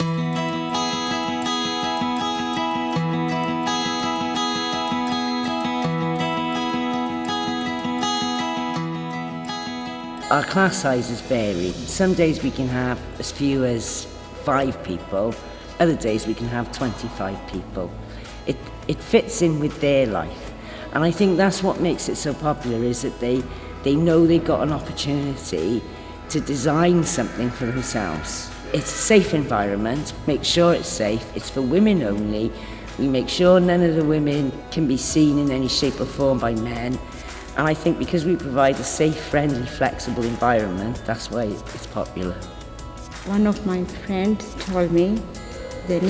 Our class sizes vary. Some days we can have as few as 5 people, other days we can have 25 people. It fits in with their life, and I think that's what makes it so popular, is that they know they've got an opportunity to design something for themselves. It's a safe environment, make sure it's safe, it's for women only. We make sure none of the women can be seen in any shape or form by men. And I think because we provide a safe, friendly, flexible environment, that's why it's popular. One of my friends told me the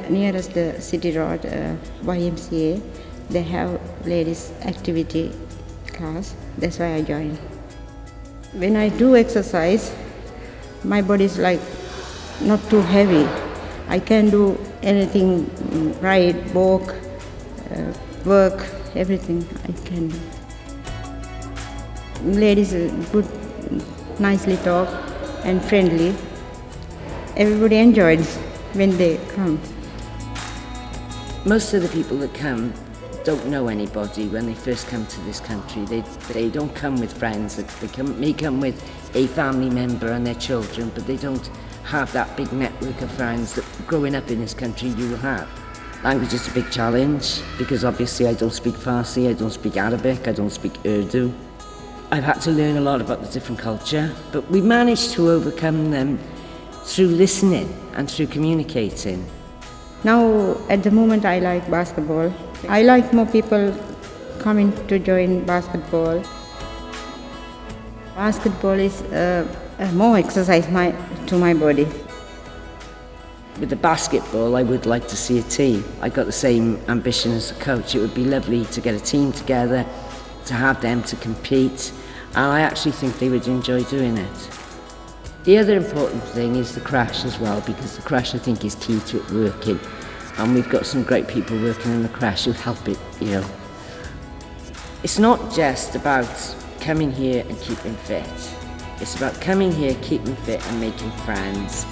nearest the city road YMCA, they have ladies activity class. That's why I joined. When I do exercise, my body is like not too heavy. I can do anything, ride, walk, work, everything I can do. Ladies are good, nicely talk and friendly. Everybody enjoys when they come. Most of the people that come don't know anybody when they first come to this country. They don't come with friends. They may come with a family member and their children, but they don't have that big network of friends that growing up in this country you will have. Language is a big challenge because obviously I don't speak Farsi, I don't speak Arabic, I don't speak Urdu. I've had to learn a lot about the different culture, but we managed to overcome them through listening and through communicating. Now, at the moment, I like basketball. I like more people coming to join basketball. Basketball is more exercise to my body. With the basketball, I would like to see a team. I've got the same ambition as the coach. It would be lovely to get a team together, to have them to compete, and I actually think they would enjoy doing it. The other important thing is the crash as well, because the crash I think is key to it working, and we've got some great people working in the crash who help it, you know. It's not just about coming here and keeping fit. It's about coming here, keeping fit and making friends.